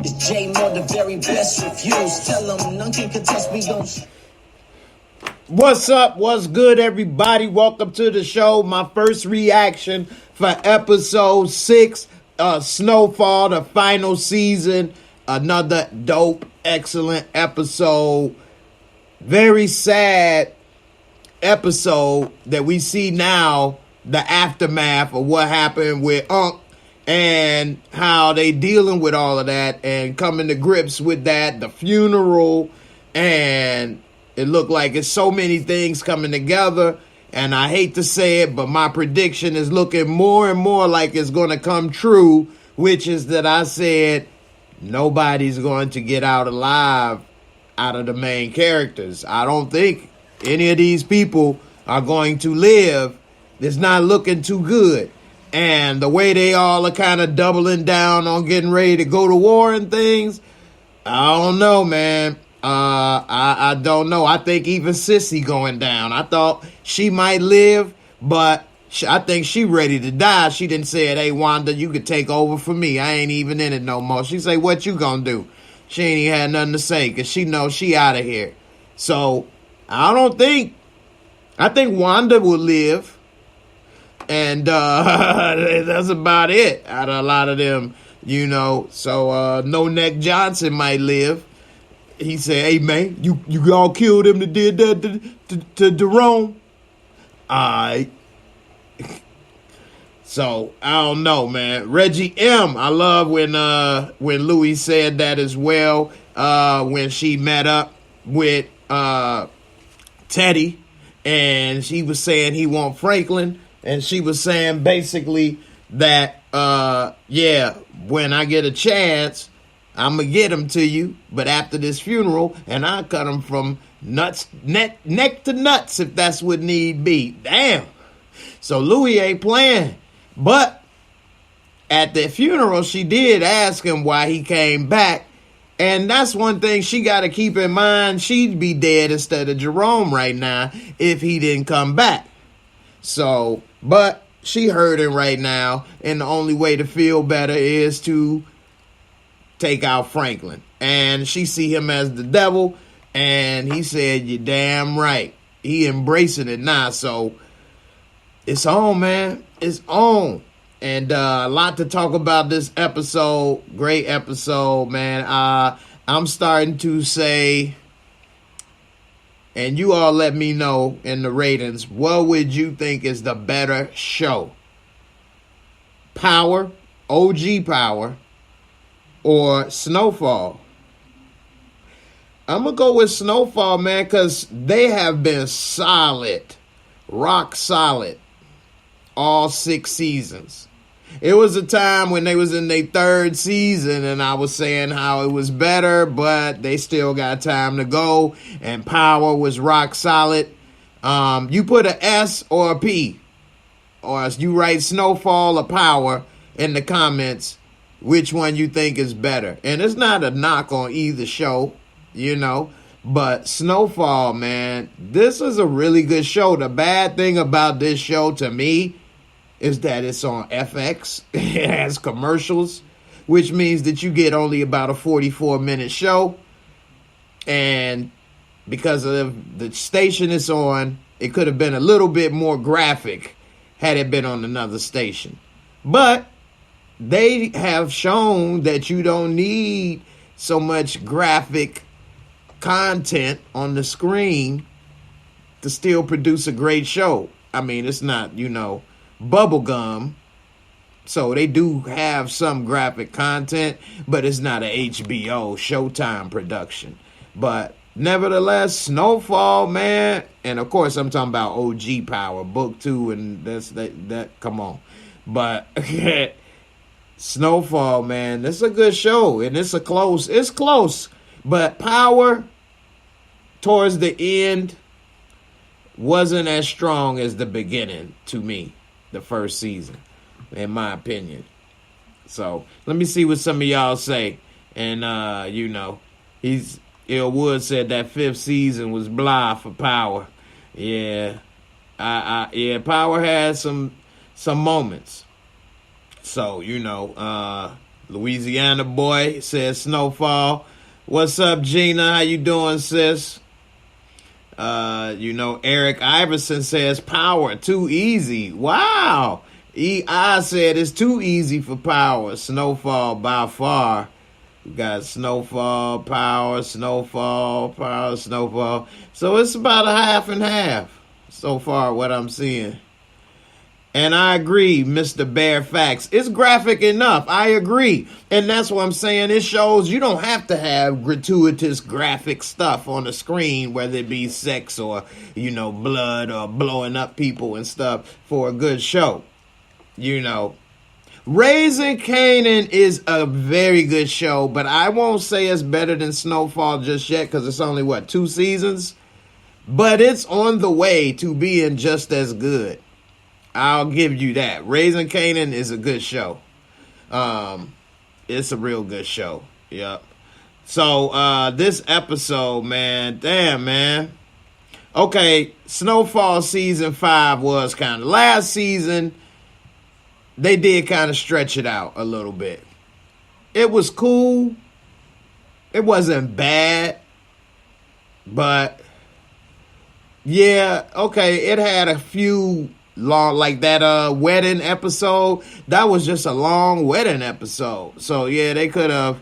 It's J-Moore, the very best reviews. Tell them none can contest, we don't. What's up? What's good, everybody? Welcome to the show. My first reaction for episode 6, Snowfall, the final season. Another dope, excellent episode. Very sad episode that we see now, the aftermath of what happened with Unc and how they dealing with all of that and coming to grips with that, the funeral, and it looked like it's so many things coming together. And I hate to say it, but my prediction is looking more and more like it's going to come true, which is that I said nobody's going to get out alive out of the main characters. I don't think any of these people are going to live. It's not looking too good. And the way they all are kind of doubling down on getting ready to go to war and things, I don't know, man. I don't know. I think even Sissy going down. I thought she might live, but I think she ready to die. She didn't say it, hey, Wanda, you could take over for me. I ain't even in it no more. She say, what you gonna do? She ain't even had nothing to say because she knows she out of here. So I think Wanda will live. And that's about it out of a lot of them, you know. So No Neck Johnson might live. He said, hey, man, you all killed him that did that to Jerome? All right. So, I don't know, man. Reggie M. I love when Louis said that as well, when she met up with Teddy, and she was saying he want Franklin. And she was saying basically that, yeah, when I get a chance, I'm going to get him to you. But after this funeral, and I'll cut him from neck to nuts if that's what need be. Damn. So Louis ain't playing. But at the funeral, she did ask him why he came back. And that's one thing she got to keep in mind. She'd be dead instead of Jerome right now if he didn't come back. So, but she hurting right now, and the only way to feel better is to take out Franklin. And she see him as the devil, and he said, you're damn right. He embracing it now, so it's on, man. It's on. And a lot to talk about this episode. Great episode, man. I'm starting to say, and you all let me know in the ratings, what would you think is the better show? Power, OG Power, or Snowfall? I'm going to go with Snowfall, man, because they have been solid, rock solid, all 6 seasons. It was a time when they was in their 3rd season, and I was saying how it was better, but they still got time to go, and Power was rock solid. You put an S or a P, or you write Snowfall or Power in the comments, which one you think is better. And it's not a knock on either show, you know, but Snowfall, man, this is a really good show. The bad thing about this show to me is that it's on FX. It has commercials, which means that you get only about a 44-minute show. And because of the station it's on, it could have been a little bit more graphic had it been on another station. But they have shown that you don't need so much graphic content on the screen to still produce a great show. I mean, it's not, you know, bubblegum, so they do have some graphic content, but it's not a HBO Showtime production. But nevertheless, Snowfall, man, and of course I'm talking about OG Power, Book 2, and that come on. But Snowfall, man, this is a good show, and it's close, but Power towards the end wasn't as strong as the beginning to me. The first season, in my opinion. So let me see what some of y'all say. And you know, Ill Wood said that 5th season was blah for Power. Yeah, yeah, Power had some moments. So you know, Louisiana boy says Snowfall. What's up, Gina? How you doing, sis? Eric Iverson says Power, too easy. Wow. I said it's too easy for Power. Snowfall by far. We got Snowfall, Power, Snowfall, Power, Snowfall. So it's about a half and half so far what I'm seeing. And I agree, Mr. Bare Facts. It's graphic enough. I agree. And that's what I'm saying. It shows you don't have to have gratuitous graphic stuff on the screen, whether it be sex or, blood or blowing up people and stuff for a good show. Raising Kanan is a very good show, but I won't say it's better than Snowfall just yet because it's only, 2 seasons? But it's on the way to being just as good. I'll give you that. Raising Kanan is a good show. It's a real good show. Yep. So, this episode, man, damn, man. Okay, Snowfall season 5 was kind of, last season, they did kind of stretch it out a little bit. It was cool. It wasn't bad. But, yeah, okay, it had a few long, like that wedding episode. That was just a long wedding episode. So, yeah, they could have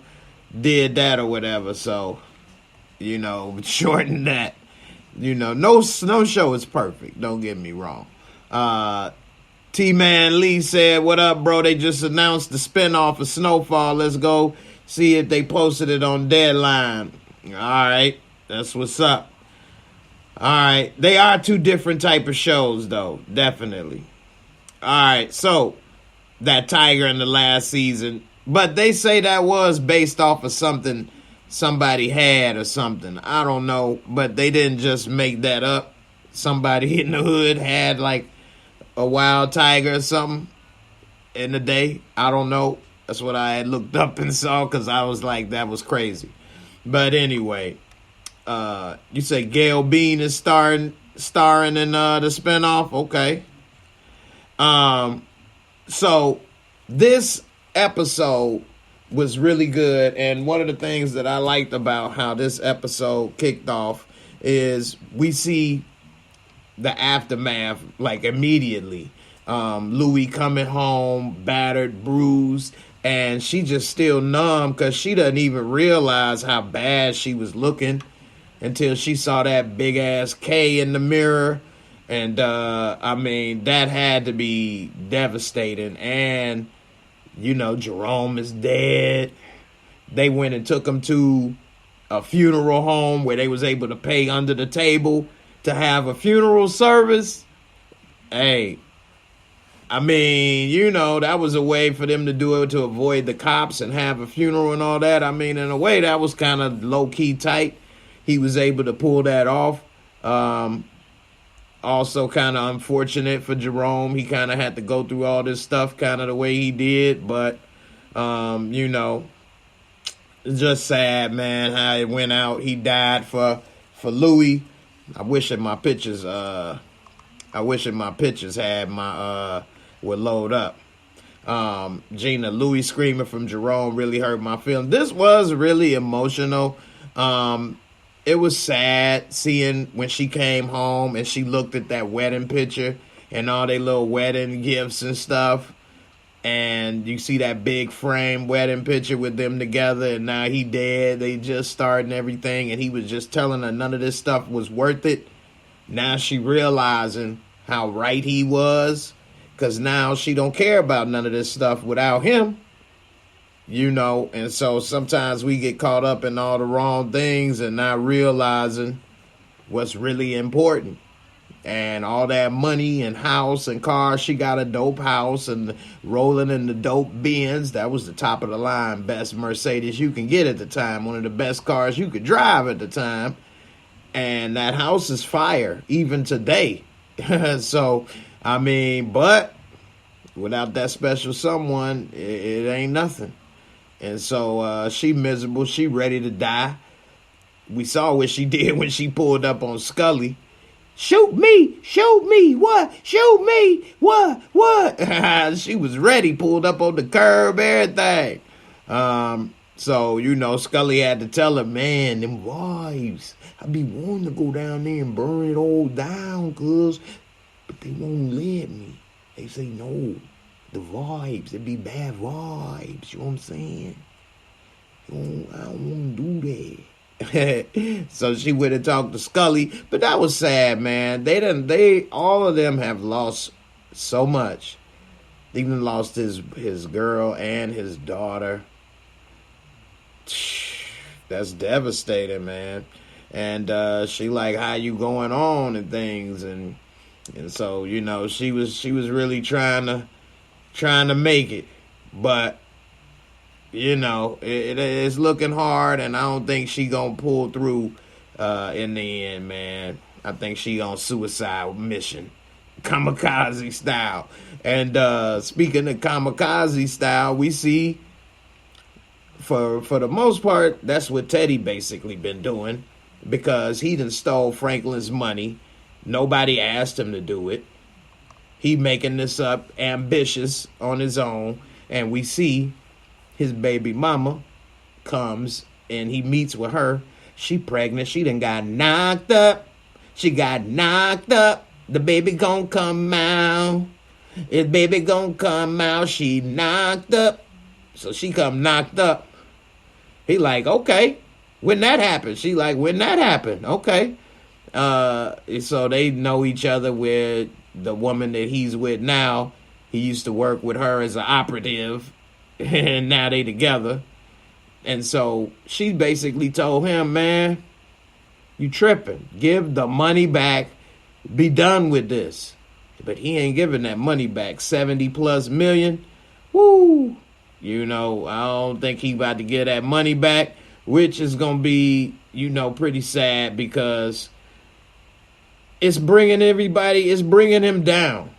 did that or whatever. So, shorten that. No show is perfect. Don't get me wrong. T-Man Lee said, what up, bro? They just announced the spinoff of Snowfall. Let's go see if they posted it on Deadline. All right. That's what's up. All right. They are 2 different type of shows, though. Definitely. All right. So, that tiger in the last season. But they say that was based off of something somebody had or something. I don't know. But they didn't just make that up. Somebody in the hood had, a wild tiger or something in the day. I don't know. That's what I had looked up and saw because I was like, that was crazy. But anyway, you say Gail Bean is starring in the spinoff. Okay. So this episode was really good. And one of the things that I liked about how this episode kicked off is we see the aftermath, immediately. Louis coming home, battered, bruised, and she just still numb because she doesn't even realize how bad she was looking until she saw that big ass K in the mirror. And, that had to be devastating. And, Jerome is dead. They went and took him to a funeral home where they was able to pay under the table to have a funeral service. Hey, that was a way for them to do it to avoid the cops and have a funeral and all that. In a way, that was kind of low-key tight. He was able to pull that off. Also kind of unfortunate for Jerome. He kind of had to go through all this stuff kind of the way he did. But, it's just sad, man, how it went out. He died for Louis. I wish that my pictures had my would load up. Gina, Louis screaming from Jerome really hurt my feelings. This was really emotional. It was sad seeing when she came home and she looked at that wedding picture and all their little wedding gifts and stuff. And you see that big frame wedding picture with them together, and now he dead. They just starting everything, and he was just telling her none of this stuff was worth it. Now she realizing how right he was, because now she don't care about none of this stuff without him. And so sometimes we get caught up in all the wrong things and not realizing what's really important. And all that money and house and cars. She got a dope house and rolling in the dope Benz. That was the top of the line. Best Mercedes you can get at the time. One of the best cars you could drive at the time. And that house is fire, even today. So, but without that special someone, it ain't nothing. And so she miserable. She ready to die. We saw what she did when she pulled up on Scully. Shoot me, what? Shoot me, what? She was ready, pulled up on the curb, everything. So, you know, Scully had to tell her, man, them wives, I be wanting to go down there and burn it all down, cuz, but they won't let me. They say, no, the vibes, it be bad vibes, you know what I'm saying? I don't want to do that. So she went and talked to Scully, but that was sad, man. All of them have lost so much. They even lost his girl and his daughter. That's devastating, man. And she like, how you going on and things, and so, you know, she was really trying to make it, but you know, it's looking hard, and I don't think she gonna pull through in the end, man. I think she on suicide mission, kamikaze style. And speaking of kamikaze style, we see for the most part that's what Teddy basically been doing, because he done stole Franklin's money. Nobody asked him to do it. He making this up, ambitious on his own, and we see his baby mama comes and he meets with her. She pregnant. She done got knocked up. She got knocked up. The baby gon' come out. His baby gon' come out. She knocked up. So she come knocked up. He like, okay. When that happened? She like, when that happened? Okay. So they know each other with the woman that he's with now. He used to work with her as an operative, and now they together. And so she basically told him, man, you tripping. Give the money back. Be done with this. But he ain't giving that money back. 70 plus million. Woo. You know, I don't think he about to get that money back, which is going to be, you know, pretty sad, because it's bringing him down.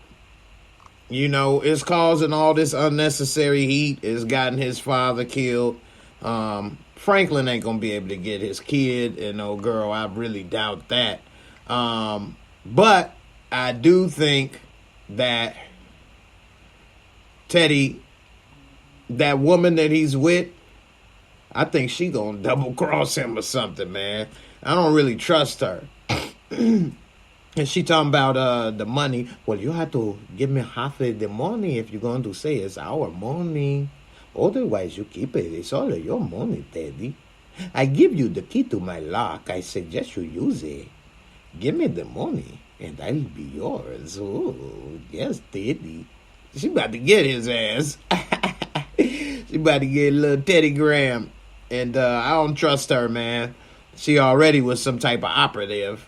You know, it's causing all this unnecessary heat. It's gotten his father killed. Franklin ain't going to be able to get his kid and old girl. I really doubt that. But I do think that Teddy, that woman that he's with, I think she going to double cross him or something, man. I don't really trust her. And she talking about the money. Well, you have to give me half of the money if you're going to say it's our money. Otherwise, you keep it. It's all of your money, Teddy. I give you the key to my lock. I suggest you use it. Give me the money, and I'll be yours. Oh, yes, Teddy. She about to get his ass. She about to get a little Teddy Graham. And I don't trust her, man. She already was some type of operative.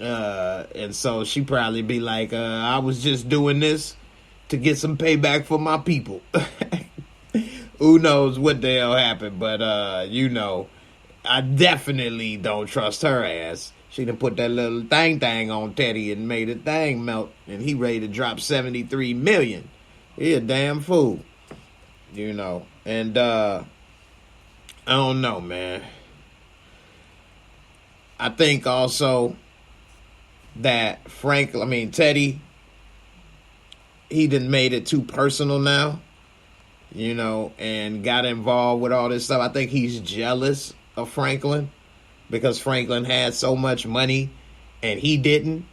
And so she probably be like, I was just doing this to get some payback for my people. Who knows what the hell happened, but you know, I definitely don't trust her ass. She done put that little thing on Teddy and made the thing melt, and he ready to drop 73 million. He a damn fool. You know, and I don't know, man. I think also that Teddy, he done made it too personal now, you know, and got involved with all this stuff. I think he's jealous of Franklin because Franklin had so much money and he didn't,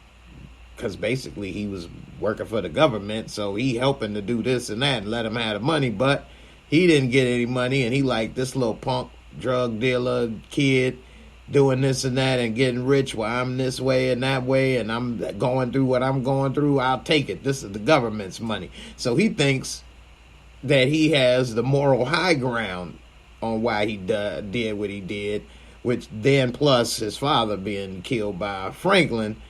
because basically he was working for the government, so he helping to do this and that and let him have the money, but he didn't get any money, and he like this little punk drug dealer kid doing this and that and getting rich while I'm this way and that way, and I'm going through what I'm going through. I'll take it. This is the government's money. So he thinks that he has the moral high ground on why he did what he did, which then plus his father being killed by Franklin.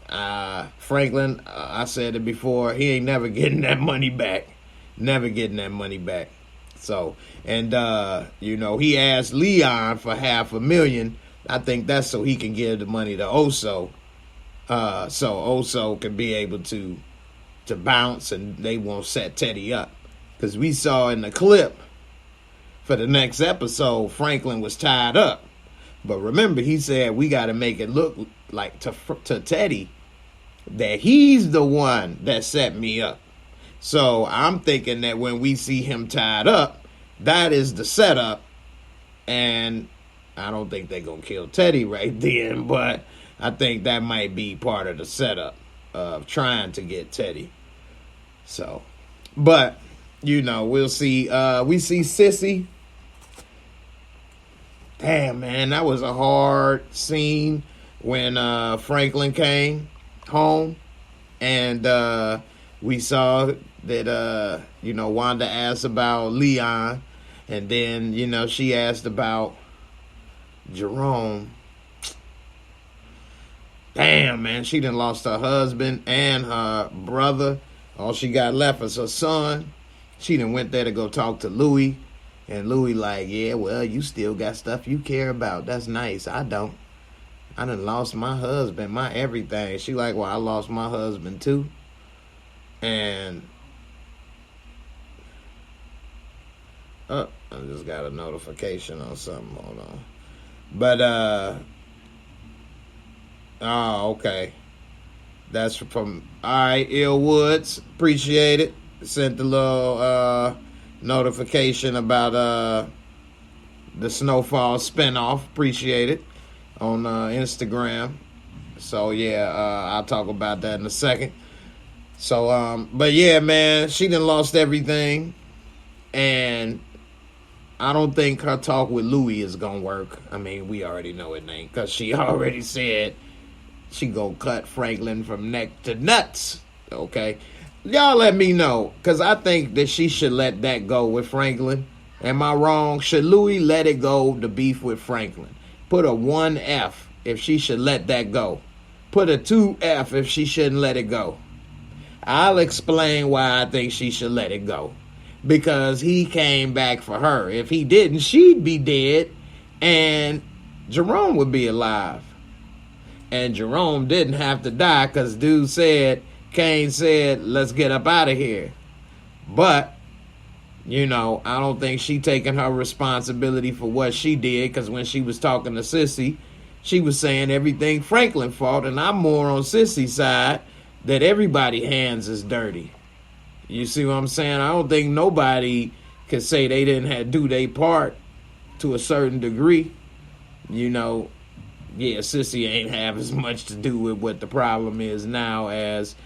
Franklin, I said it before, he ain't never getting that money back. Never getting that money back. So, and, you know, he asked Leon for $500,000. I think that's so he can give the money to Oso. So Oso can be able to bounce and they won't set Teddy up. Because we saw in the clip for the next episode, Franklin was tied up. But remember, he said we got to make it look like to Teddy that he's the one that set me up. So I'm thinking that when we see him tied up, that is the setup. And I don't think they're going to kill Teddy right then, but I think that might be part of the setup of trying to get Teddy. So, but, you know, we'll see. We see Sissy. Damn, man, that was a hard scene when Franklin came home. And we saw that, you know, Wanda asked about Leon. And then, you know, she asked about Jerome. Damn, man, she done lost her husband and her brother. All she got left is her son. She done went there to go talk to Louis. And Louis like, yeah, well, you still got stuff you care about. That's nice. I don't. I done lost my husband, my everything. She like, well, I lost my husband too. And I just got a notification on something. Hold on. But oh, okay. That's from Ill Woods. Appreciate it. Sent a little notification about the Snowfall spinoff. Appreciate it on Instagram. So yeah, I'll talk about that in a second. So but yeah, man, she done lost everything, and I don't think her talk with Louis is gonna work. I mean, we already know it ain't, because she already said she gonna cut Franklin from neck to nuts. Okay, y'all let me know, because I think that she should let that go with Franklin. Am I wrong? Should Louis let it go, the beef with Franklin? Put a 1F if she should let that go. Put a 2F if she shouldn't let it go. I'll explain why I think she should let it go. Because he came back for her. If he didn't, she'd be dead, and Jerome would be alive. And Jerome didn't have to die, because Kane said, let's get up out of here. But, you know, I don't think she taking her responsibility for what she did, because when she was talking to Sissy, she was saying everything Franklin fault, and I'm more on Sissy's side, that everybody's hands is dirty. You see what I'm saying? I don't think nobody can say they didn't have do their part to a certain degree. You know, yeah, Sissy ain't have as much to do with what the problem is now as,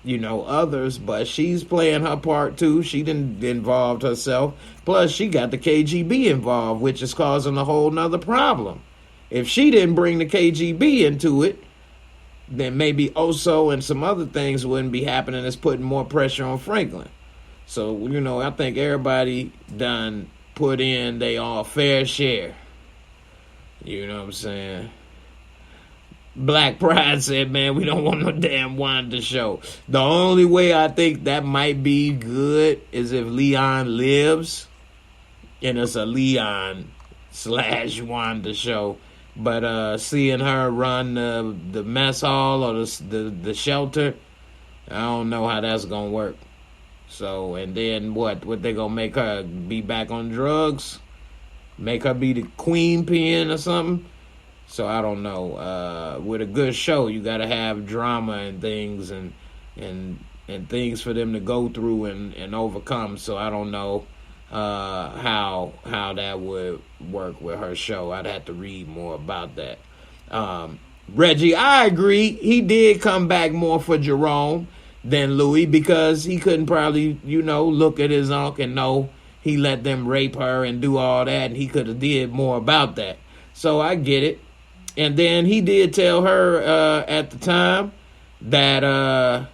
you know, others, but she's playing her part too. She didn't involve herself. Plus, she got the KGB involved, which is causing a whole nother problem. If she didn't bring the KGB into it, then maybe Oso and some other things wouldn't be happening. It's putting more pressure on Franklin. So, you know, I think everybody done put in they all fair share. You know what I'm saying? Black Pride said, man, we don't want no damn Wanda show. The only way I think that might be good is if Leon lives and it's a Leon / Wanda show. But seeing her run the mess hall or the shelter, I don't know how that's gonna work. So, and then what they gonna make her be back on drugs? Make her be the queen pin or something? So I don't know. With a good show, you gotta have drama and things and things for them to go through and overcome. So I don't know how that would work with her show. I'd have to read more about that. Reggie, I agree. He did come back more for Jerome than Louis, because he couldn't probably, you know, look at his uncle and know he let them rape her and do all that, and he could have did more about that. So I get it. And then he did tell her at the time that,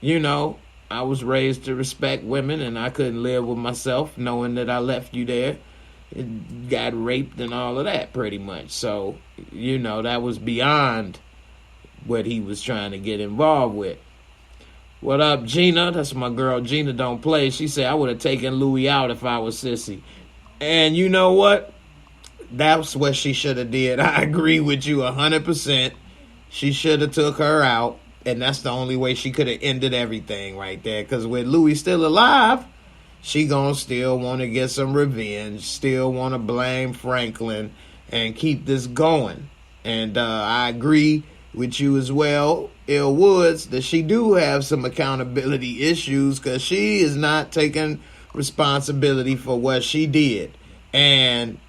you know, I was raised to respect women, and I couldn't live with myself knowing that I left you there. It got raped and all of that, pretty much. So, you know, that was beyond what he was trying to get involved with. What up, Gina? That's my girl. Gina don't play. She said, I would have taken Louis out if I was Sissy. And you know what? That's what she should have did. I agree with you 100%. She should have took her out. And that's the only way she could have ended everything right there. Because with Louis still alive, she gonna still want to get some revenge. Still want to blame Franklin and keep this going. And I agree with you as well, Woods, that she do have some accountability issues, because she is not taking responsibility for what she did. And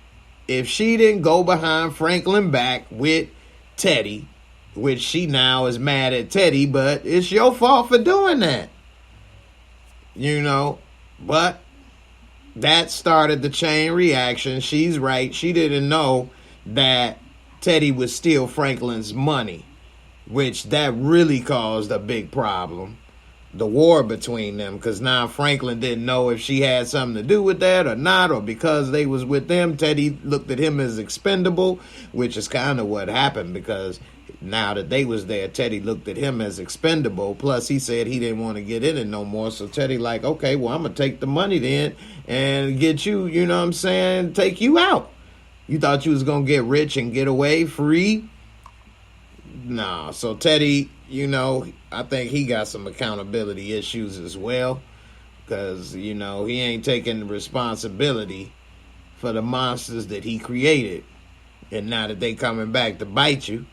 if she didn't go behind Franklin back with Teddy, which she now is mad at Teddy, but it's your fault for doing that. You know, but that started the chain reaction. She's right. She didn't know that Teddy would steal Franklin's money, which that really caused a big problem. The war between them, because now Franklin didn't know if she had something to do with that or not, or because they was with them, Teddy looked at him as expendable, which is kind of what happened, because now that they was there, Teddy looked at him as expendable. Plus, he said he didn't want to get in it no more. So Teddy like, okay, well, I'm going to take the money then and get you, you know what I'm saying, take you out. You thought you was going to get rich and get away free? Nah, so Teddy, you know, I think he got some accountability issues as well, because, you know, he ain't taking responsibility for the monsters that he created. And now that they coming back to bite you,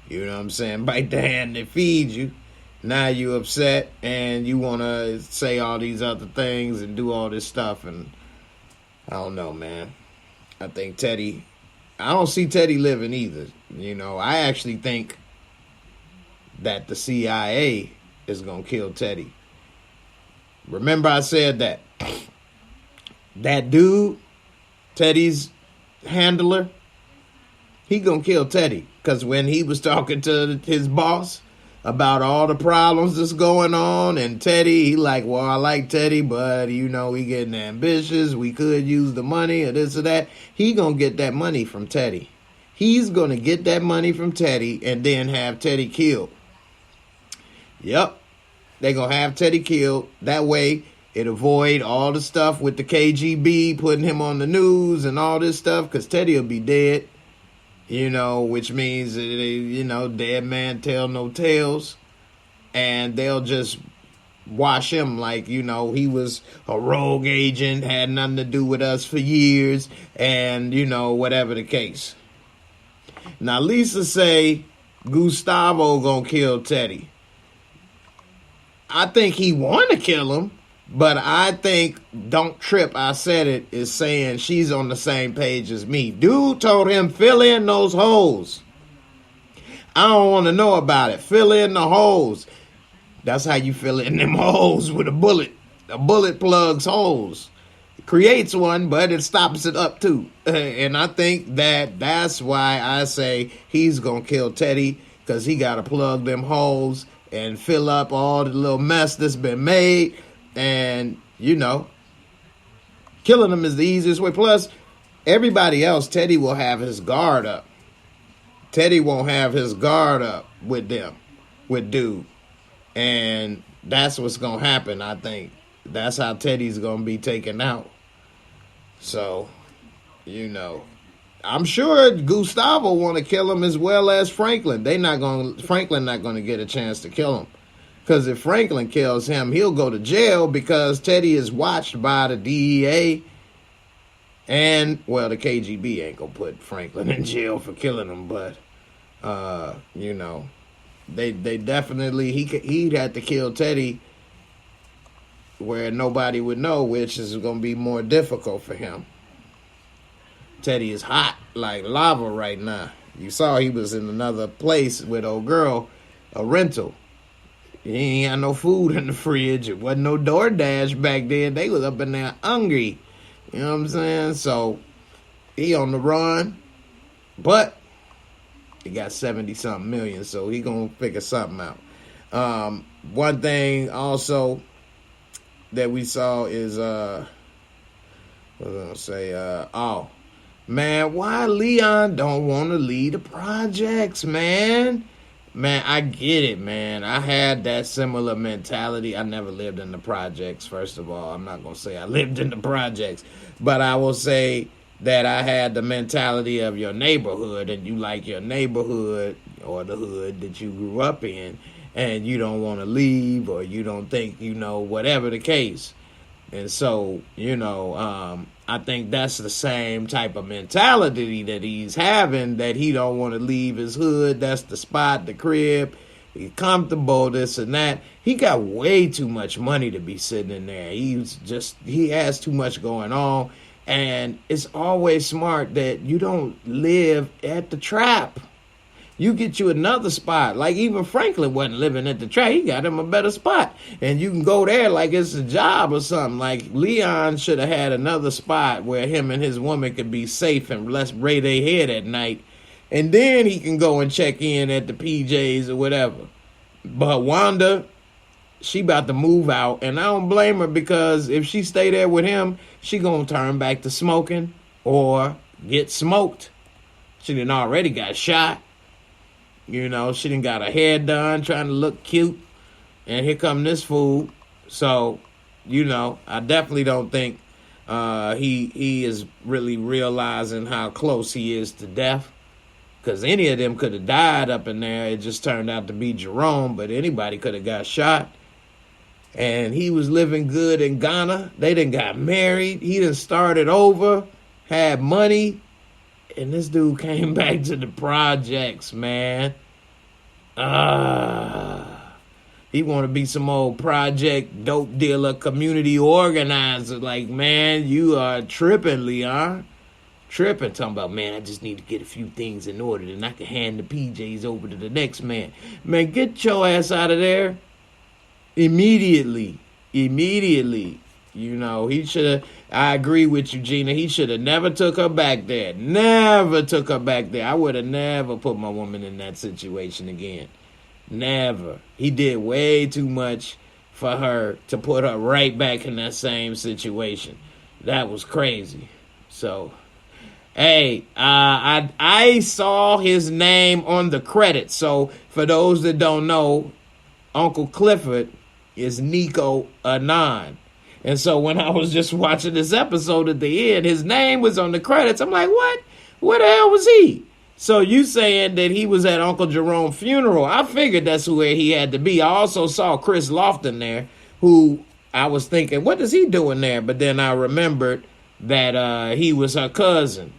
you know what I'm saying, bite the hand that feeds you, now you upset and you want to say all these other things and do all this stuff. And I don't know, man. I think Teddy, I don't see Teddy living either. You know, I actually think that the CIA is going to kill Teddy. Remember I said that. That dude, Teddy's handler, he going to kill Teddy. Because when he was talking to his boss about all the problems that's going on, and Teddy, he like, well, I like Teddy, but, you know, he getting ambitious. We could use the money or this or that. He going to get that money from Teddy. He's going to get that money from Teddy and then have Teddy killed. Yep. They're going to have Teddy killed. That way, it avoid all the stuff with the KGB putting him on the news and all this stuff, because Teddy will be dead. You know, which means, you know, dead man tell no tales. And they'll just wash him like, you know, he was a rogue agent, had nothing to do with us for years, and, you know, whatever the case. Now, Lisa say Gustavo gonna kill Teddy. I think he want to kill him, but I think Don't Trip, I said it, is saying she's on the same page as me. Dude told him, fill in those holes. I don't want to know about it. Fill in the holes. That's how you fill in them holes with a bullet. A bullet plugs holes. It creates one, but it stops it up too. And I think that's why I say he's going to kill Teddy, because he got to plug them holes and fill up all the little mess that's been made. And, you know, killing him is the easiest way. Plus, everybody else, Teddy will have his guard up. Teddy won't have his guard up with them, with dude. And that's what's going to happen, I think. That's how Teddy's going to be taken out. So, you know, I'm sure Gustavo want to kill him as well as Franklin. Franklin not going to get a chance to kill him. Because if Franklin kills him, he'll go to jail, because Teddy is watched by the DEA. And, well, the KGB ain't going to put Franklin in jail for killing him. But, you know, they definitely, he'd have to kill Teddy where nobody would know, which is going to be more difficult for him. Teddy is hot like lava right now. You saw he was in another place with old girl, a rental. He ain't had no food in the fridge. It wasn't no DoorDash back then. They was up in there hungry. You know what I'm saying? So, he on the run. But, he got 70-something million, so he gonna figure something out. One thing also that we saw is, what was I gonna say? Man, why Leon don't want to lead the projects, man? Man, I get it, man. I had that similar mentality. I never lived in the projects, first of all. I'm not going to say I lived in the projects. But I will say that I had the mentality of your neighborhood, and you like your neighborhood or the hood that you grew up in, and you don't want to leave, or you don't think, you know, whatever the case. And so, you know, I think that's the same type of mentality that he's having, that he don't want to leave his hood. That's the spot, the crib. He's comfortable, this and that. He got way too much money to be sitting in there. He has too much going on. And it's always smart that you don't live at the trap. You get you another spot. Like even Franklin wasn't living at the trap. He got him a better spot. And you can go there like it's a job or something. Like Leon should have had another spot where him and his woman could be safe and less ray their head at night. And then he can go and check in at the PJs or whatever. But Wanda, she about to move out. And I don't blame her, because if she stay there with him, she gonna turn back to smoking or get smoked. She done already got shot. You know, she done got her hair done trying to look cute. And here come this fool. So, you know, I definitely don't think he is really realizing how close he is to death. Because any of them could have died up in there. It just turned out to be Jerome, but anybody could have got shot. And he was living good in Ghana. They done got married. He done started over, had money. And this dude came back to the projects, man. He want to be some old project dope dealer, community organizer. Like, man, you are tripping, Leon. Tripping, talking about, man, I just need to get a few things in order, then I can hand the PJs over to the next man. Man, get your ass out of there immediately. You know, he should have, I agree with you, Gina, he should have never took her back there. Never took her back there. I would have never put my woman in that situation again. Never. He did way too much for her to put her right back in that same situation. That was crazy. So... hey, I saw his name on the credits. So for those that don't know, Uncle Clifford is Nico Anand. And so when I was just watching this episode at the end, his name was on the credits. I'm like, what? Where the hell was he? So you saying that he was at Uncle Jerome's funeral. I figured that's where he had to be. I also saw Chris Lofton there, who I was thinking, what is he doing there? But then I remembered that he was her cousin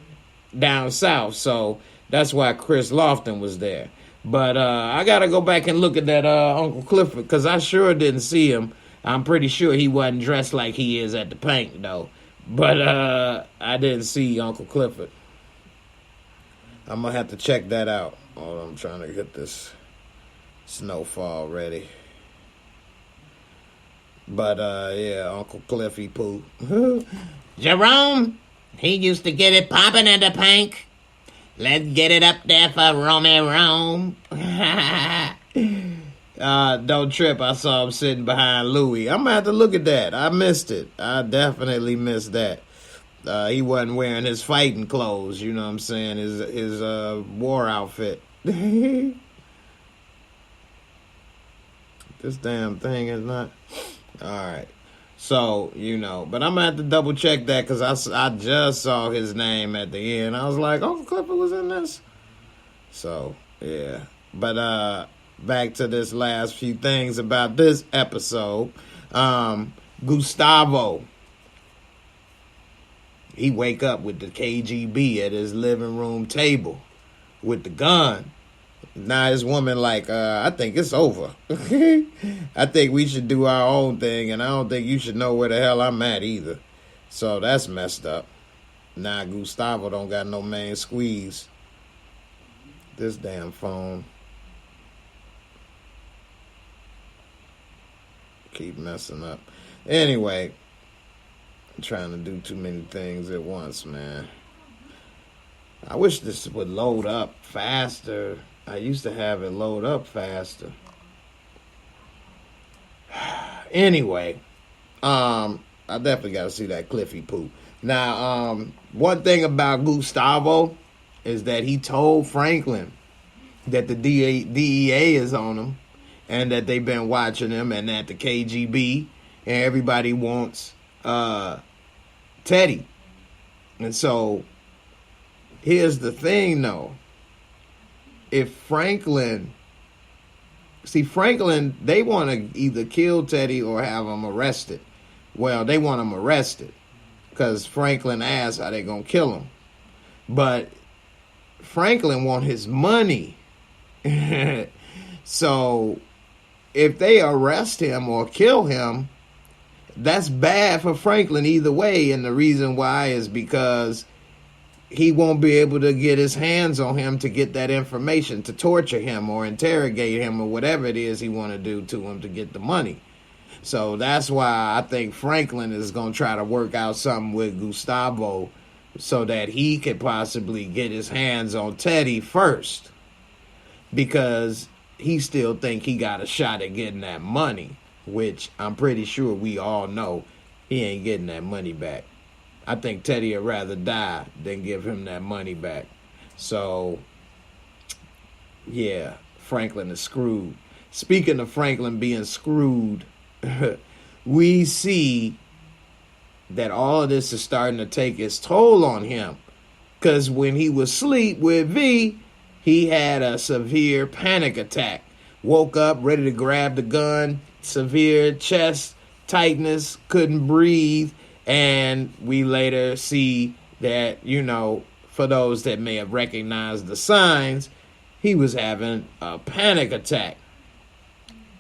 down south, so that's why Chris Lofton was there. But I gotta go back and look at that Uncle Clifford, because I sure didn't see him. I'm pretty sure he wasn't dressed like he is at the paint, though. But I didn't see Uncle Clifford. I'm gonna have to check that out. Oh, I'm trying to get this snowfall ready. But yeah, Uncle Cliffy Pooh. Jerome, he used to get it popping at the Pank. Let's get it up there for Romy Rome. Don't trip, I saw him sitting behind Louis. I'm going to have to look at that. I missed it. I definitely missed that. He wasn't wearing his fighting clothes, you know what I'm saying, his war outfit. This damn thing is not... All right. So, you know, but I'm going to have to double check that, because I just saw his name at the end. I was like, Uncle Clifford was in this? So, yeah. But back to this last few things about this episode. Gustavo. He wake up with the KGB at his living room table with the gun. Now his woman like, I think it's over. I think we should do our own thing, and I don't think you should know where the hell I'm at either. So that's messed up. Now Gustavo don't got no main squeeze. This damn phone. Keep messing up. Anyway, I'm trying to do too many things at once, man. I wish this would load up faster. I used to have it load up faster. Anyway, I definitely got to see that Cliffy Poo. Now, one thing about Gustavo is that he told Franklin that the DEA is on him, and that they've been watching him, and that the KGB and everybody wants Teddy. And so, here's the thing, though. If Franklin, they want to either kill Teddy or have him arrested. Well, they want him arrested because Franklin asked how they going to kill him. But Franklin want his money. So if they arrest him or kill him, that's bad for Franklin either way. And the reason why is because he won't be able to get his hands on him to get that information, to torture him or interrogate him or whatever it is he want to do to him to get the money. So that's why I think Franklin is going to try to work out something with Gustavo so that he could possibly get his hands on Teddy first, because he still think he got a shot at getting that money, which I'm pretty sure we all know he ain't getting that money back. I think Teddy would rather die than give him that money back. So, yeah, Franklin is screwed. Speaking of Franklin being screwed, we see that all of this is starting to take its toll on him. Because when he was asleep with V, he had a severe panic attack. Woke up ready to grab the gun, severe chest tightness, couldn't breathe. And we later see that, you know, for those that may have recognized the signs, he was having a panic attack.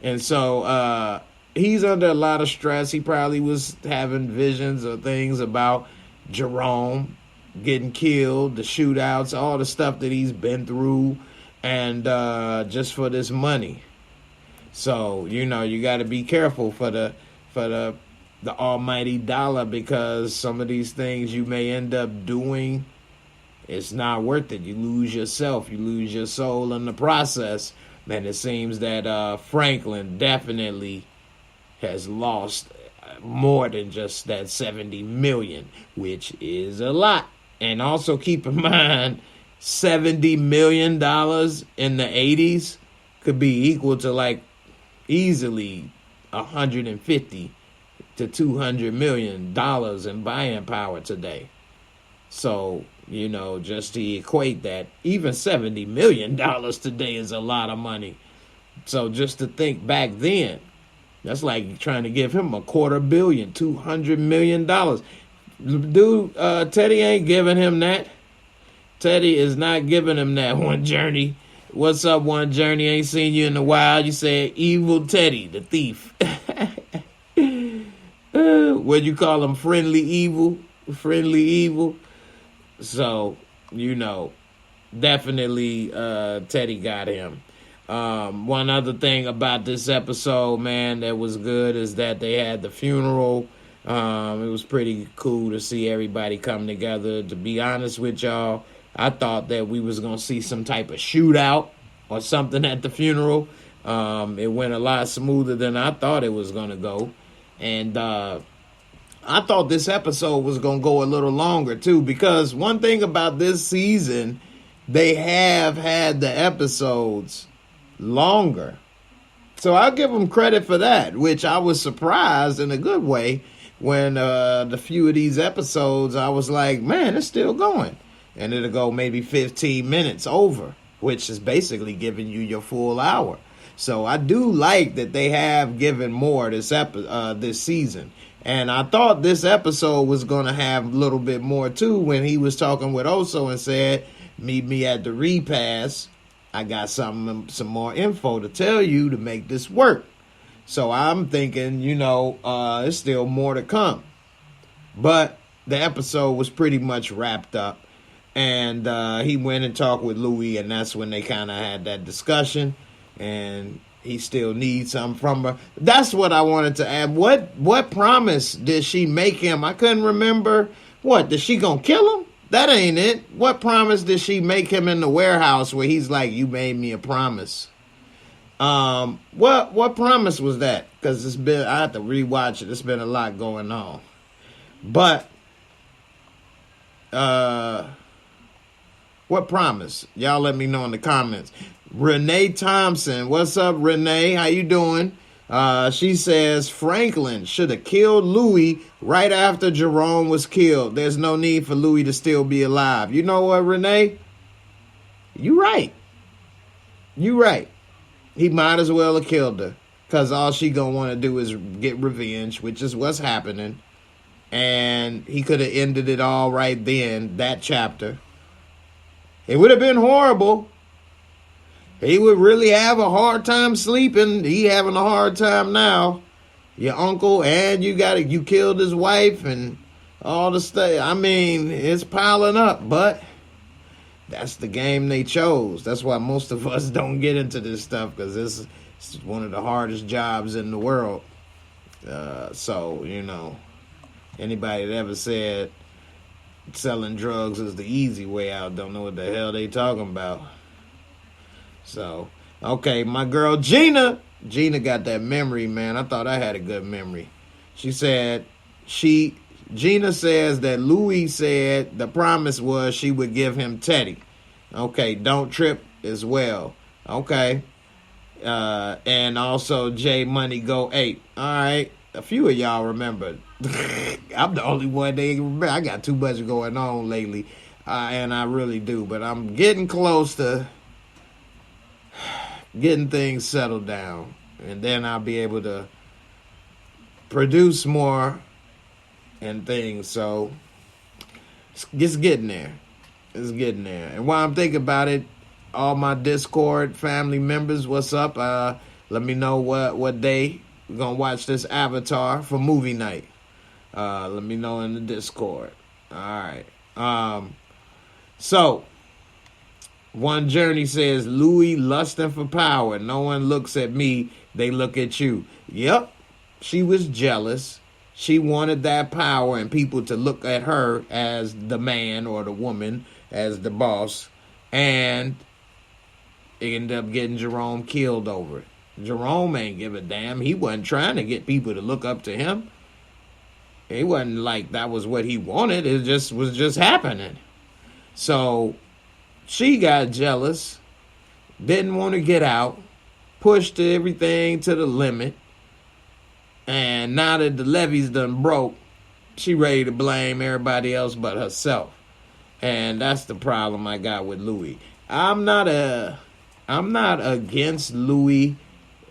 And so he's under a lot of stress. He probably was having visions or things about Jerome getting killed, the shootouts, all the stuff that he's been through, and just for this money. So, you know, you got to be careful for the almighty dollar, because some of these things you may end up doing, it's not worth it. You lose yourself, you lose your soul in the process. And it seems that Franklin definitely has lost more than just that 70 million, which is a lot. And also keep in mind, $70 million in the 80s could be equal to like easily 150 to $200 million in buying power today. So, you know, just to equate that, even $70 million today is a lot of money. So just to think back then, that's like trying to give him $250 million, $200 million. Dude, Teddy ain't giving him that. Teddy is not giving him that. One Journey. What's up, One Journey? Ain't seen you in a while. You said evil Teddy, the thief. What you call him? Friendly evil? Friendly evil? So, you know, definitely Teddy got him. One other thing about this episode, man, that was good is that they had the funeral. It was pretty cool to see everybody come together. To be honest with y'all, I thought that we was going to see some type of shootout or something at the funeral. It went a lot smoother than I thought it was going to go. And I thought this episode was going to go a little longer, too, because one thing about this season, they have had the episodes longer. So I'll give them credit for that, which I was surprised in a good way when the few of these episodes, I was like, man, it's still going. And it'll go maybe 15 minutes over, which is basically giving you your full hour. So I do like that they have given more this season. And I thought this episode was going to have a little bit more, too, when he was talking with Oso and said, meet me at the repass. I got some more info to tell you to make this work. So I'm thinking, you know, there's still more to come. But the episode was pretty much wrapped up. And he went and talked with Louie, and that's when they kind of had that discussion. And he still needs something from her. That's what I wanted to add. What promise did she make him? I couldn't remember. What, is she gonna kill him? That ain't it. What promise did she make him in the warehouse where he's like, you made me a promise? What promise was that? Because I have to rewatch it. It's been a lot going on. But what promise? Y'all let me know in the comments. Renee Thompson. What's up, Renee? How you doing? She says Franklin should have killed Louie right after Jerome was killed. There's no need for Louie to still be alive. You know what, Renee? You right. You right. He might as well have killed her, because all she gonna want to do is get revenge, which is what's happening. And he could have ended it all right then, that chapter. It would have been horrible. he would really have a hard time sleeping. He having a hard time now. Your uncle, and you killed his wife and all the stuff. I mean, it's piling up, but that's the game they chose. That's why most of us don't get into this stuff, because this is one of the hardest jobs in the world. So, anybody that ever said selling drugs is the easy way out don't know what the hell they talking about. So, okay, my girl Gina got that memory, man. I thought I had a good memory. Gina says that Louis said the promise was she would give him Teddy. Okay, don't trip as well. Okay. And also J Money Go 8. All right. A few of y'all remember. I'm the only one they remember. I got too much going on lately. And I really do. But I'm getting close to getting things settled down, and then I'll be able to produce more and things. So it's getting there. It's getting there. And while I'm thinking about it, all my Discord family members, what's up? Let me know what day we're gonna watch this Avatar for movie night. Let me know in the Discord. All right. So One Journey says, Louis lusting for power. No one looks at me, they look at you. Yep, she was jealous. She wanted that power and people to look at her as the man, or the woman as the boss. And it ended up getting Jerome killed over it. Jerome ain't give a damn. He wasn't trying to get people to look up to him. It wasn't like that was what he wanted. It was just happening. So she got jealous, didn't want to get out, pushed everything to the limit, and now that the levees done broke, she ready to blame everybody else but herself. And that's the problem I got with Louis. I'm not against Louis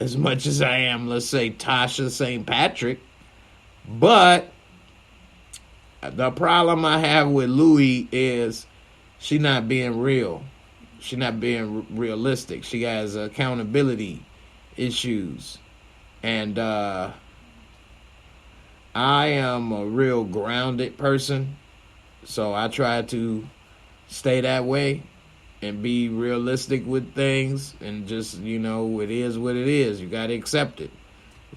as much as I am, let's say, Tasha St. Patrick, but the problem I have with Louis is she not being real. She not being realistic. She has accountability issues. And I am a real grounded person, so I try to stay that way and be realistic with things, and just, it is what it is. You got to accept it.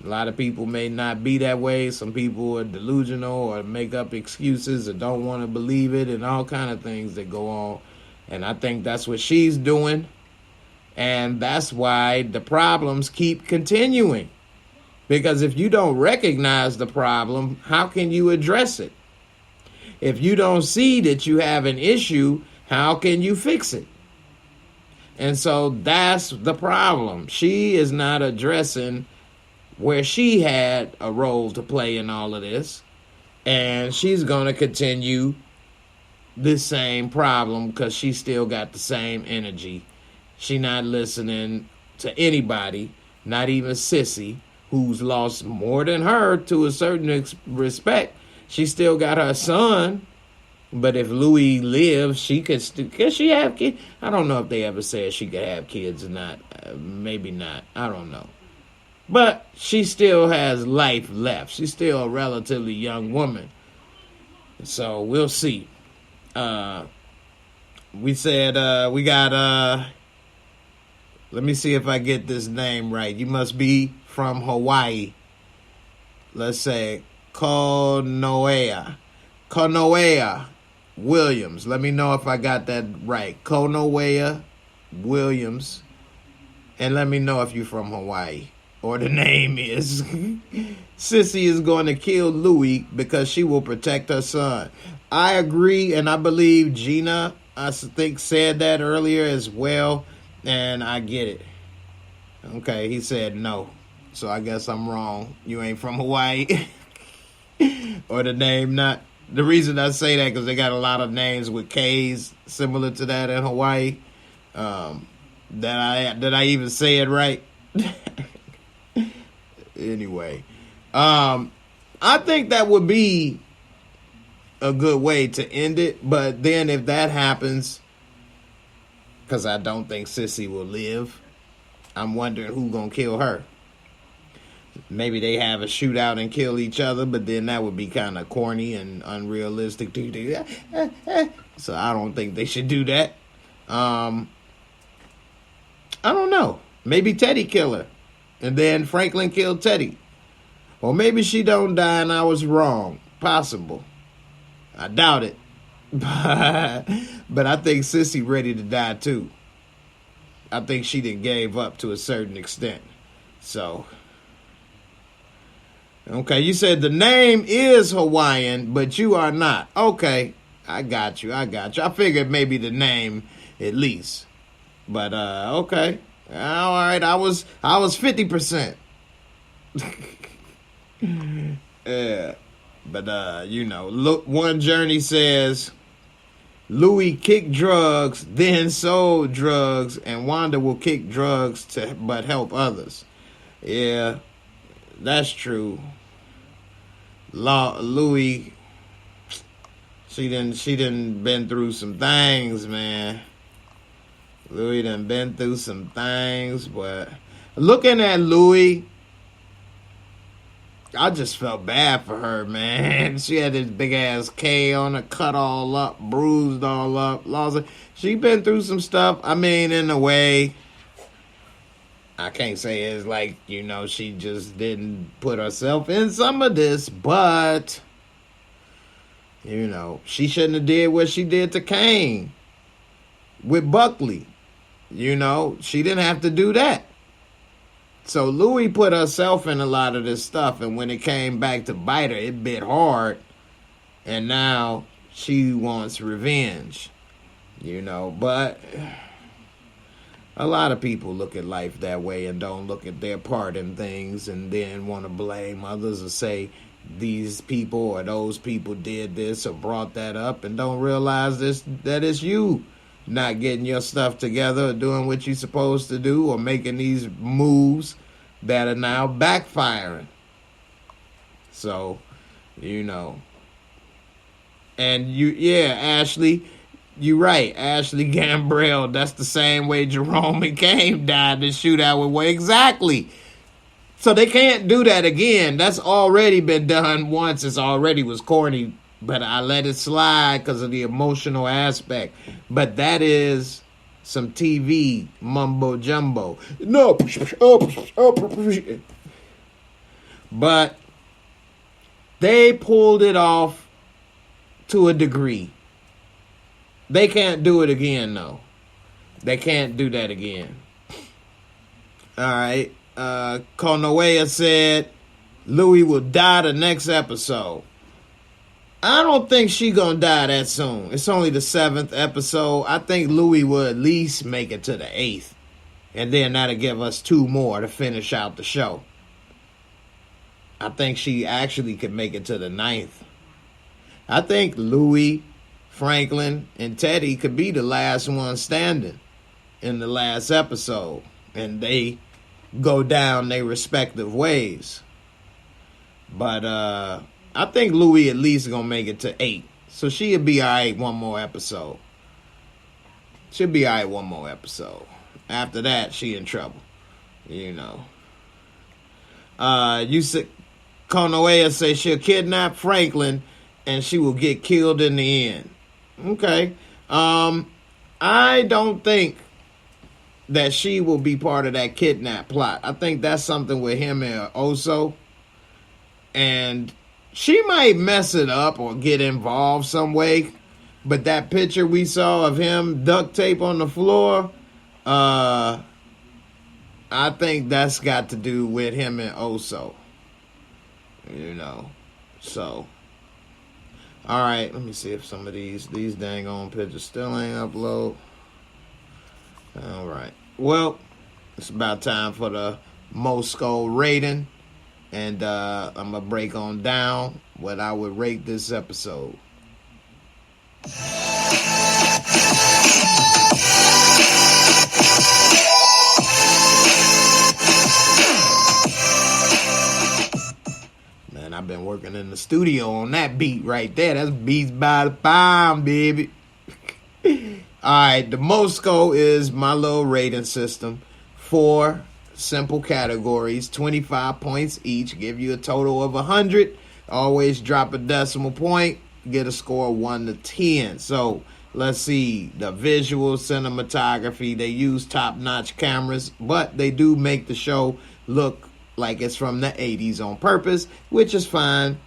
A lot of people may not be that way. Some people are delusional or make up excuses or don't want to believe it, and all kind of things that go on. And I think that's what she's doing. And that's why the problems keep continuing. Because if you don't recognize the problem, how can you address it? If you don't see that you have an issue, how can you fix it? And so that's the problem. She is not addressing where she had a role to play in all of this. And she's going to continue the same problem because she still got the same energy. She not listening to anybody, not even Sissy, who's lost more than her to a certain respect. She still got her son. But if Louis lives, she could she have kids? I don't know if they ever said she could have kids or not. Maybe not. I don't know. But she still has life left. She's still a relatively young woman. So we'll see. We said we got, let me see if I get this name right. You must be from Hawaii. Let's say Konoea Williams. Let me know if I got that right. Konoea Williams. And let me know if you're from Hawaii. Or the name is. Sissy is going to kill Louis because she will protect her son. I agree, and I believe Gina, I think, said that earlier as well. And I get it. Okay, he said no. So I guess I'm wrong. You ain't from Hawaii. Or the name not. The reason I say that because they got a lot of names with K's similar to that in Hawaii. Did I even say it right? Anyway, I think that would be a good way to end it. But then if that happens, because I don't think Sissy will live, I'm wondering who gonna kill her. Maybe they have a shootout and kill each other, but then that would be kind of corny and unrealistic to do that. So I don't think they should do that. I don't know. Maybe Teddy kill her, and then Franklin killed Teddy. Or maybe she don't die and I was wrong. Possible. I doubt it. But I think Sissy ready to die too. I think she done gave up to a certain extent. So... Okay, you said the name is Hawaiian, but you are not. Okay, I got you. I figured maybe the name at least. But okay. All right, I was 50%. Yeah. But look, one journey says Louis kicked drugs, then sold drugs, and Wanda will kick drugs but help others. Yeah. That's true. Louis, she done been through some things, man. Louis done been through some things, but looking at Louis, I just felt bad for her, man. She had this big ass K on her, cut all up, bruised all up, lost it. She been through some stuff. I mean, in a way, I can't say it's like, she just didn't put herself in some of this, but, she shouldn't have did what she did to Kane with Buckley. She didn't have to do that. So Louis put herself in a lot of this stuff, and when it came back to bite her, it bit hard, and now she wants revenge, but... A lot of people look at life that way and don't look at their part in things and then want to blame others or say these people or those people did this or brought that up and don't realize that it's you not getting your stuff together or doing what you're supposed to do or making these moves that are now backfiring. So, And Ashley... You're right, Ashley Gambrell. That's the same way Jerome and Kane died in the shootout with Wade. Exactly. So they can't do that again. That's already been done once. It already was corny, but I let it slide because of the emotional aspect. But that is some TV mumbo jumbo. No. But they pulled it off to a degree. They can't do it again, though. They can't do that again. All right. Konoea said Louis will die the next episode. I don't think she gonna die that soon. It's only the 7th episode. I think Louis will at least make it to the 8th. And then that'll give us 2 more to finish out the show. I think she actually could make it to the 9th. I think Louis... Franklin and Teddy could be the last one standing in the last episode, and they go down their respective ways. But I think Louis at least gonna make it to 8, so she'll be all right one more episode. She'll be all right one more episode. After that, she in trouble. You said Konoea says she'll kidnap Franklin, and she will get killed in the end. Okay. I don't think that she will be part of that kidnap plot. I think that's something with him and Oso. And she might mess it up or get involved some way. But that picture we saw of him duct tape on the floor, I think that's got to do with him and Oso. So... All right, let me see if some of these dang on pictures still ain't upload. All right. Well, it's about time for the MOORESCORE rating. And I'm going to break on down what I would rate this episode. Man, I've been working in the studio on that beat right there. That's Beats by the Pound, baby. All right, the MOORESCORE is my little rating system 4 simple categories, 25 points each, give you a total of 100. Always drop a decimal point, get a score of 1 to 10. So let's see, the visual cinematography, they use top-notch cameras, but they do make the show look like it's from the 80s on purpose, which is fine.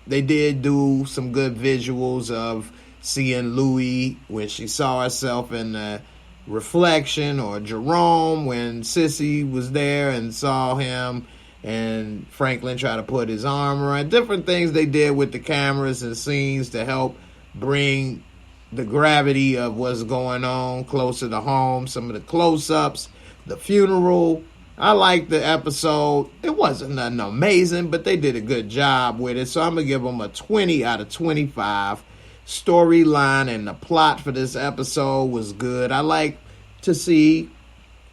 They did do some good visuals of seeing Louie when she saw herself in the reflection, or Jerome when Sissy was there and saw him, and Franklin tried to put his arm around. Different things they did with the cameras and scenes to help bring the gravity of what's going on closer to home. Some of the close-ups, the funeral. I liked the episode. It wasn't nothing amazing, but they did a good job with it. So I'm going to give them a 20 out of 25. Storyline and the plot for this episode was good. I like to see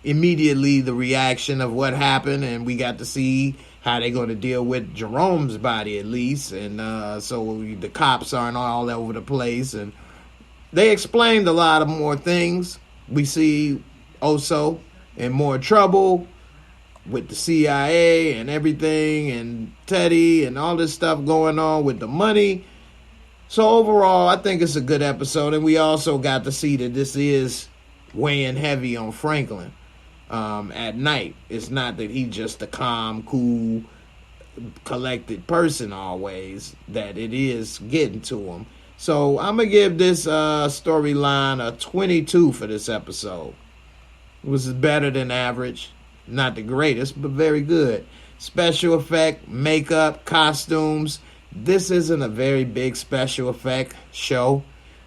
immediately the reaction of what happened, and we got to see how they're going to deal with Jerome's body at least, and so the cops aren't all over the place, and they explained a lot of more things. We see Oso in more trouble with the CIA and everything, and Teddy and all this stuff going on with the money. So overall, I think it's a good episode, and we also got to see that this is weighing heavy on Franklin at night. It's not that he's just a calm, cool, collected person always, that it is getting to him. So I'm going to give this storyline a 22 for this episode. It was better than average. Not the greatest, but very good. Special effect, makeup, costumes. This isn't a very big special effect show.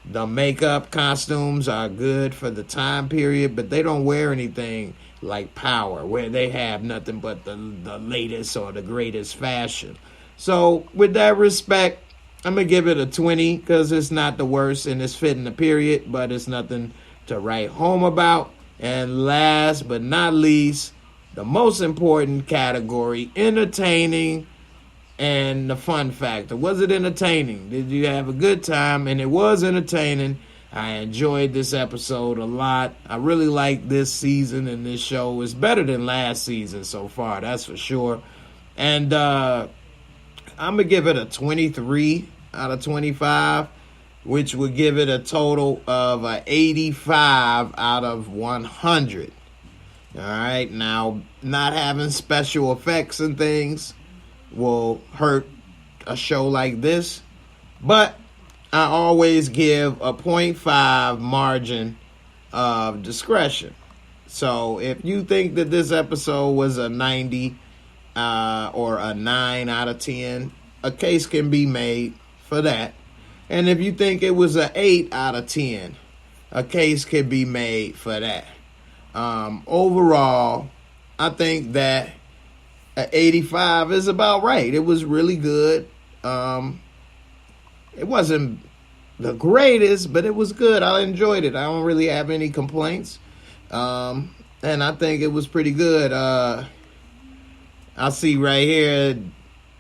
The makeup, costumes are good for the time period, but they don't wear anything like Power, where they have nothing but the latest or the greatest fashion. So with that respect, I'm going to give it a 20 because it's not the worst and it's fitting the period, but it's nothing to write home about. And last but not least, the most important category, entertaining and the fun factor. Was it entertaining? Did you have a good time? And it was entertaining. I enjoyed this episode a lot. I really like this season, and this show is better than last season so far, that's for sure. And I'm going to give it a 23 out of 25, which would give it a total of a 85 out of 100. All right, now, not having special effects and things will hurt a show like this, but I always give a 0.5 margin of discretion. So if you think that this episode was a 90 or a 9 out of 10, a case can be made for that. And if you think it was an 8 out of 10, a case can be made for that. Overall, I think that 85 is about right. It was really good. It wasn't the greatest, but it was good. I enjoyed it. I don't really have any complaints. And I think it was pretty good. I see right here,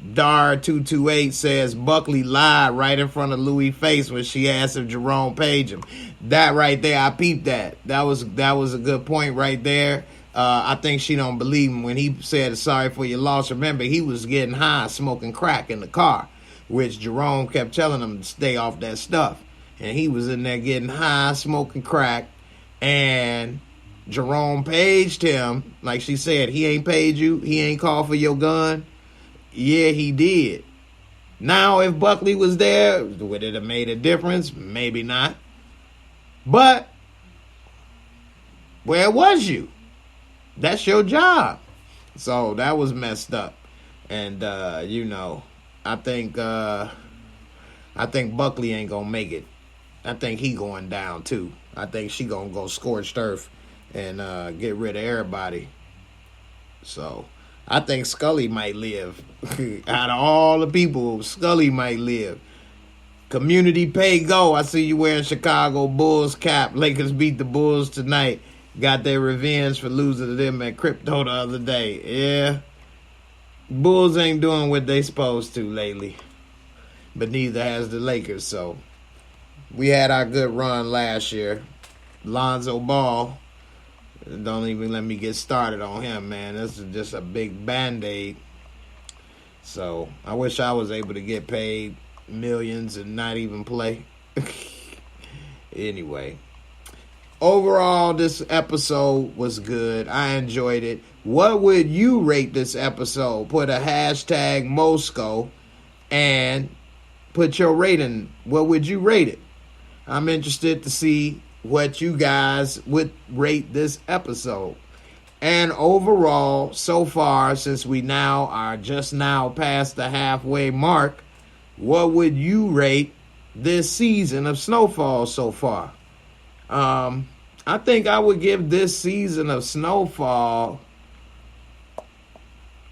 Dar228 says Buckley lied right in front of Louis' face when she asked if Jerome paged him. That right there, I peeped that. That was a good point right there. I think she don't believe him when he said sorry for your loss. Remember, he was getting high, smoking crack in the car, which Jerome kept telling him to stay off that stuff. And he was in there getting high, smoking crack, and Jerome paged him. Like she said, he ain't paid you, he ain't called for your gun. Yeah, he did. Now, if Buckley was there, would it have made a difference? Maybe not. But where was you? That's your job. So that was messed up. And I think Buckley ain't gonna make it. I think he going down too. I think she gonna go scorched earth and get rid of everybody. So I think Scully might live. Out of all the people, Scully might live. Community pay go. I see you wearing Chicago Bulls cap. Lakers beat the Bulls tonight. Got their revenge for losing to them at crypto the other day. Yeah. Bulls ain't doing what they supposed to lately. But neither has the Lakers. So we had our good run last year. Lonzo Ball. Don't even let me get started on him, man. This is just a big band-aid. So I wish I was able to get paid millions and not even play. Anyway, overall, this episode was good. I enjoyed it. What would you rate this episode? Put a hashtag Mosco and put your rating. What would you rate it? I'm interested to see what you guys would rate this episode. And overall, so far, since we now are just now past the halfway mark, what would you rate this season of Snowfall so far? I think I would give this season of Snowfall,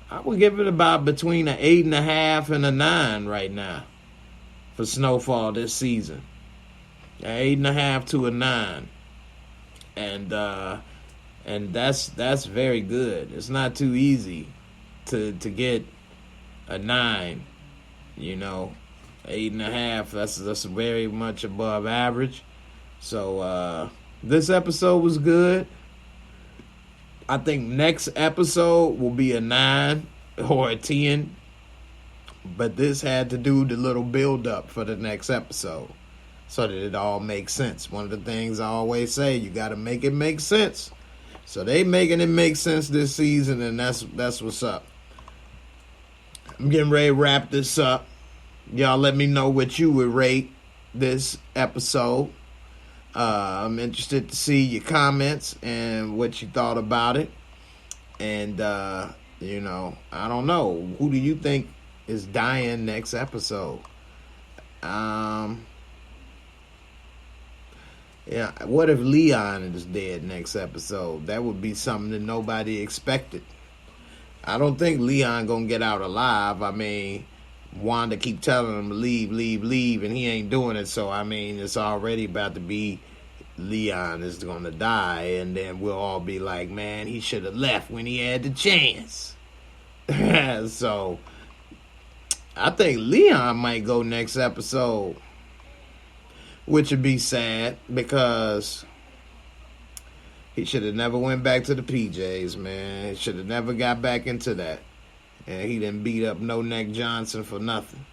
I would give it about between an 8.5 and a 9 right now for Snowfall this season. 8.5 to a 9. And that's very good. It's not too easy to get a 9, 8.5. That's very much above average. So this episode was good. I think next episode will be a 9 or a 10. But this had to do the little build up for the next episode so that it all makes sense. One of the things I always say, you got to make it make sense. So they making it make sense this season, and that's what's up. I'm getting ready to wrap this up. Y'all let me know what you would rate this episode. I'm interested to see your comments and what you thought about it. And, I don't know. Who do you think is dying next episode? Yeah, what if Leon is dead next episode? That would be something that nobody expected. I don't think Leon gonna get out alive. I mean, Wanda keep telling him leave, and he ain't doing it. So, I mean, it's already about to be Leon is gonna die, and then we'll all be like, man, he should have left when he had the chance. So, I think Leon might go next episode, which would be sad because he should have never went back to the PJs, man. He should have never got back into that. And he didn't beat up No Neck Johnson for nothing.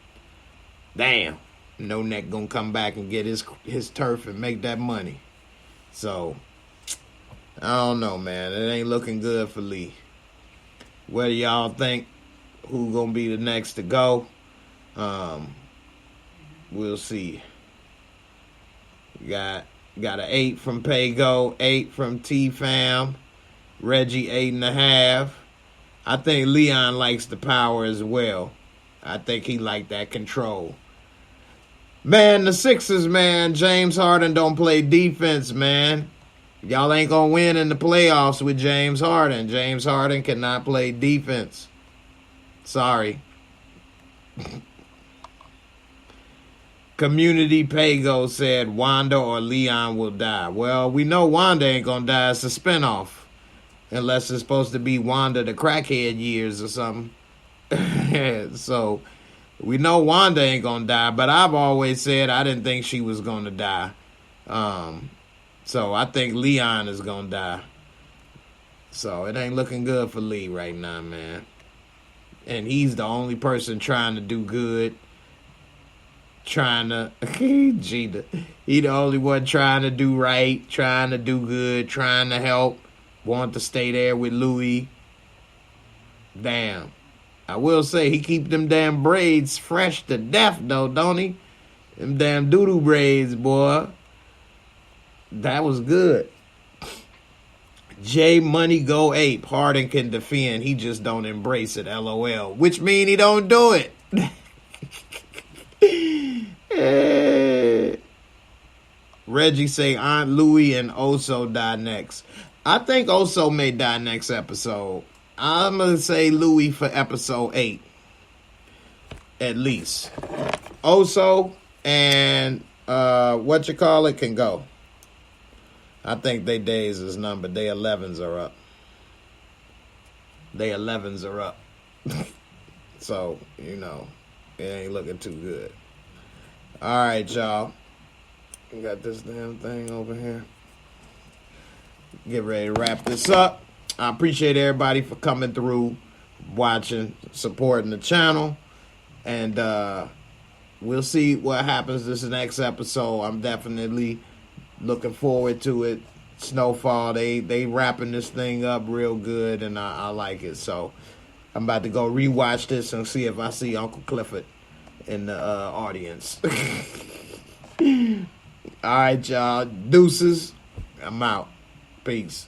Damn. No Neck gonna come back and get his turf and make that money. So, I don't know, man. It ain't looking good for Lee. What do y'all think? Who gonna be the next to go? We'll see. Got an 8 from Pago, 8 from T-Fam, Reggie 8.5. I think Leon likes the power as well. I think he liked that control. Man, the Sixers, man, James Harden don't play defense, man. Y'all ain't gonna win in the playoffs with James Harden. James Harden cannot play defense. Sorry. Community Pago said Wanda or Leon will die. Well, we know Wanda ain't gonna die. It's a spinoff. Unless it's supposed to be Wanda the crackhead years or something. So, we know Wanda ain't gonna die. But I've always said I didn't think she was gonna die. So, I think Leon is gonna die. So, it ain't looking good for Lee right now, man. And he's the only person trying to do good. Trying to Gina. He the only one trying to do right, trying to do good, trying to help, want to stay there with Louis. Damn. I will say he keep them damn braids fresh to death though, don't he? Them damn doo-doo braids, boy. That was good. J Money Go Ape. Harden can defend. He just don't embrace it. LOL. Which mean he don't do it. Reggie say Aunt Louie and Oso die next. I think Oso may die next episode. I'm going to say Louie for episode 8. At least. Oso and can go. I think they days is numbered. They 11s are up. They 11s are up. So, it ain't looking too good. All right, y'all. We got this damn thing over here. get ready to wrap this up. I appreciate everybody for coming through, watching, supporting the channel, and we'll see what happens this next episode. I'm definitely looking forward to it. Snowfall, they wrapping this thing up real good, and I like it. So I'm about to go rewatch this and see if I see Uncle Clifford in the audience. All right, y'all. Deuces. I'm out. Peace.